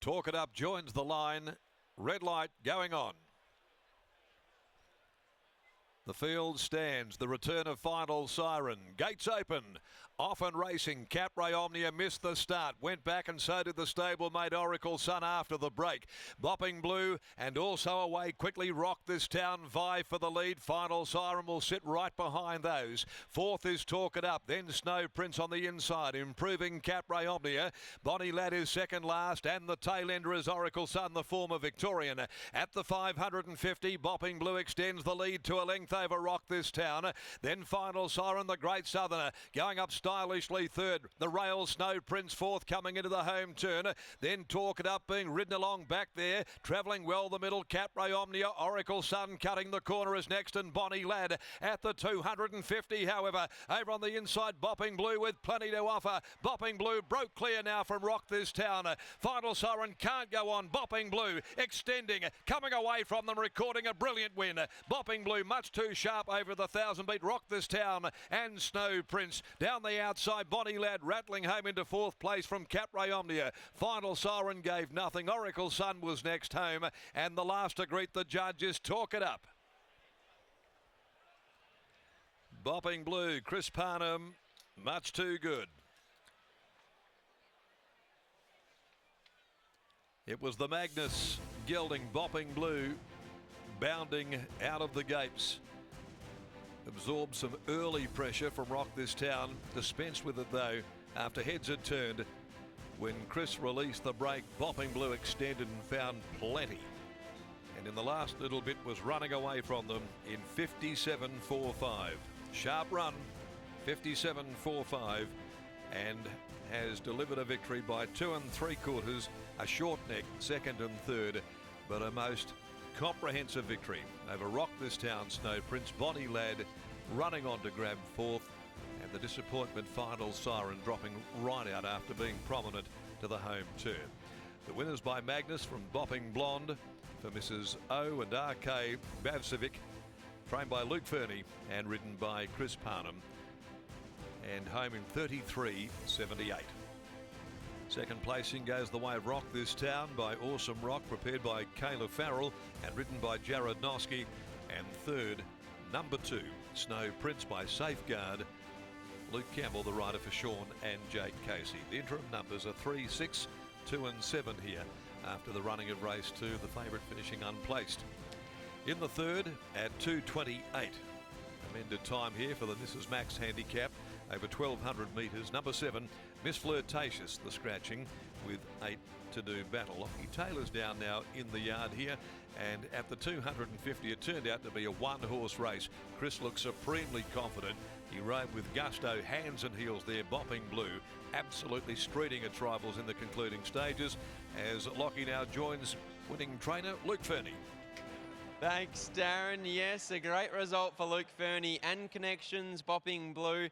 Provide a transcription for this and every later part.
Talk It Up joins the line. Red light going on. The field stands. The return of Final Siren. Gates open. Off and racing. Capray Omnia missed the start. Went back and so did the stablemate Oracle Sun after the break. Bopping Blue and also away quickly Rock This Town vie for the lead. Final Siren will sit right behind those. Fourth is Talk It Up. Then Snow Prince on the inside. Improving Capray Omnia. Bonnie Lad is second last. And the tail ender is Oracle Sun, the former Victorian. At the 550, Bopping Blue extends the lead to a length over Rock This Town. Then Final Siren, the Great Southerner, going up stylishly third. The Rail Snow Prince fourth coming into the home turn. Then Talk It Up being ridden along back there. Travelling well the middle. Capray Omnia, Oracle Sun cutting the corner is next, and Bonnie Lad at the 250. However, over on the inside, Bopping Blue with plenty to offer. Bopping Blue broke clear now from Rock This Town. Final Siren can't go on. Bopping Blue extending, coming away from them, recording a brilliant win. Bopping Blue much too sharp over the 1,000 beat Rock This Town and Snow Prince. Down the outside, Bonnie Lad rattling home into fourth place from Capray Omnia. Final Siren gave nothing. Oracle Sun was next home, and the last to greet the judges, Talk It Up. Bopping Blue, Chris Parnham, much too good. It was the Magnus gelding Bopping Blue bounding out of the gates. Absorbed some early pressure from Rock This Town, dispensed with it though after heads had turned. When Chris released the brake, Bopping Blue extended and found plenty, and in the last little bit was running away from them in 57.45. Sharp run, 57.45, and has delivered a victory by 2 3/4, a short neck second and third, but a most comprehensive victory over Rock This Town, Snow Prince. Bonnie Lad running on to grab fourth, and the disappointment Final Siren dropping right out after being prominent to the home turn. The winners by Magnus from Bopping Blonde for Mrs. O and R.K. Bavcevic, trained by Luke Fernie and ridden by Chris Parnham, and home in 33.78. Second placing goes the way of Rock This Town by Awesome Rock, prepared by Kayla Farrell and ridden by Jared Noski. And third, number 2, Snow Prince by Safeguard, Luke Campbell, the rider for Sean and Jake Casey. The interim numbers are 3, 6, 2 and 7 here after the running of race 2, the favourite finishing unplaced. In the third at 2:28. Amended time here for the Mrs. Max handicap over 1,200 metres. Number 7, Miss Flirtatious, the scratching with 8 to do battle. Lockie Taylor's down now in the yard here, and at the 250 it turned out to be a one-horse race. Chris looks supremely confident. He rode with gusto, hands and heels there. Bopping Blue absolutely streeting its rivals in the concluding stages, as Lockie now joins winning trainer Luke Fernie. Thanks, Darren. Yes, a great result for Luke Fernie and Connections. Bopping Blue,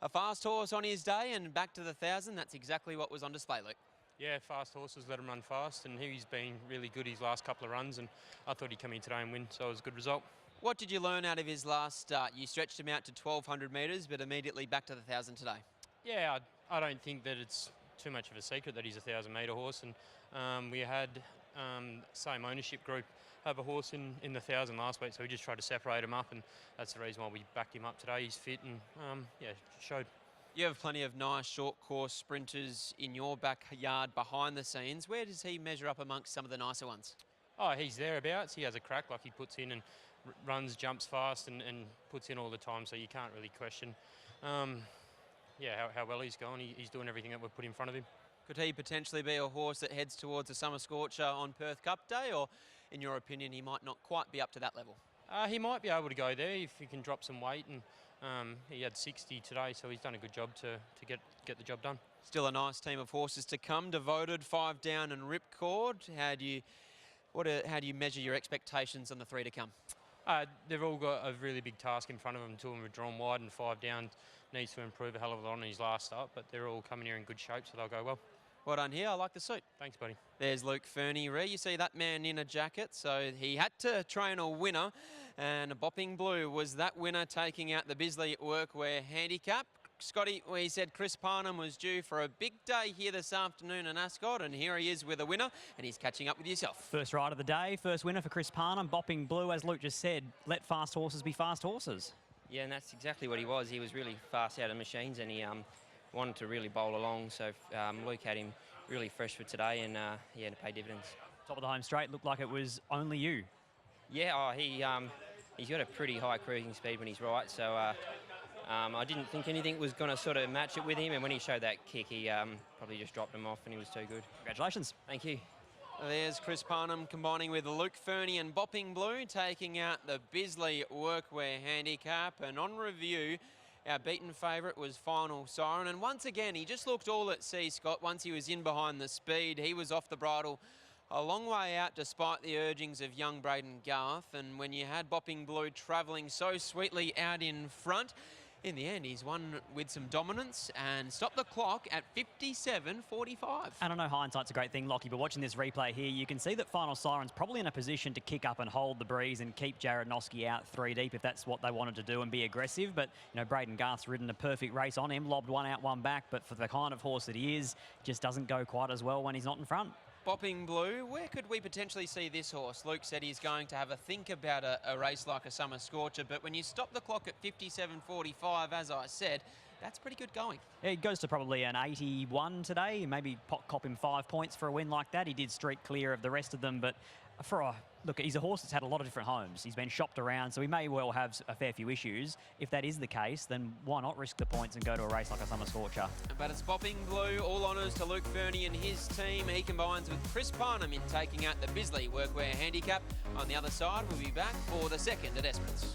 a fast horse on his day, and back to the 1,000. That's exactly what was on display, Luke. Yeah, fast horses, let him run fast, and he's been really good his last couple of runs, and I thought he'd come in today and win, so it was a good result. What did you learn out of his last start? You stretched him out to 1,200 metres, but immediately back to the 1,000 today. Yeah, I don't think that it's too much of a secret that he's a 1,000-metre horse, and we had same ownership group have a horse in the 1,000 last week, so we just tried to separate him up, and that's the reason why we backed him up today. He's fit and yeah, showed. You have plenty of nice short course sprinters in your backyard behind the scenes. Where does he measure up amongst some of the nicer ones? Oh, he's thereabouts. He has a crack, like he puts in and runs, jumps fast and puts in all the time, so you can't really question yeah, how well he's going. He's doing everything that we've put in front of him. Could he potentially be a horse that heads towards a summer scorcher on Perth Cup Day, or in your opinion he might not quite be up to that level? He might be able to go there if he can drop some weight, and he had 60 today, so he's done a good job to get the job done. Still a nice team of horses to come. Devoted, 5 Down and Ripcord. How do you measure your expectations on the 3 to come? They've all got a really big task in front of them. 2 of them are drawn wide, and 5 Down needs to improve a hell of a lot on his last start, but they're all coming here in good shape, so they'll go well. Well done here. I like the suit. Thanks, buddy. There's Luke Fernie. You see that man in a jacket, so he had to train a winner, and a Bopping Blue was that winner, taking out the Bisley Workwear handicap. Scotty, we said Chris Parnham was due for a big day here this afternoon in Ascot, and here he is with a winner, and he's catching up with yourself. First ride of the day, first winner for Chris Parnham, Bopping Blue, as Luke just said, let fast horses be fast horses. Yeah, and that's exactly what he was. He was really fast out of machines, and he wanted to really bowl along. So Luke had him really fresh for today, and he had to pay dividends. Top of the home straight, looked like it was only you. Yeah, he's got a pretty high cruising speed when he's right. So I didn't think anything was going to sort of match it with him. And when he showed that kick, he probably just dropped him off, and he was too good. Congratulations. Thank you. There's Chris Parnham combining with Luke Fernie and Bopping Blue, taking out the Bisley Workwear handicap. And on review, our beaten favourite was Final Siren. And once again, he just looked all at sea, Scott. Once he was in behind the speed, he was off the bridle a long way out despite the urgings of young Braden Garth. And when you had Bopping Blue travelling so sweetly out in front, in the end, he's won with some dominance and stopped the clock at 57.45. And I know hindsight's a great thing, Lockie, but watching this replay here, you can see that Final Siren's probably in a position to kick up and hold the breeze and keep Jared Noski out 3 deep if that's what they wanted to do and be aggressive. But, you know, Braden Garth's ridden a perfect race on him, lobbed one out, one back, but for the kind of horse that he is, just doesn't go quite as well when he's not in front. Bopping Blue, where could we potentially see this horse? Luke said he's going to have a think about a race like a Summer Scorcher, but when you stop the clock at 57.45, as I said, that's pretty good going. Yeah, he goes to probably an 81 today, maybe cop him 5 points for a win like that. He did streak clear of the rest of them, but look, he's a horse that's had a lot of different homes. He's been shopped around, so he may well have a fair few issues. If that is the case, then why not risk the points and go to a race like a Summer Scorcher? But it's Bopping Blue. All honours to Luke Fernie and his team. He combines with Chris Parnham in taking out the Bisley Workwear handicap. On the other side, we'll be back for the second at Esperance.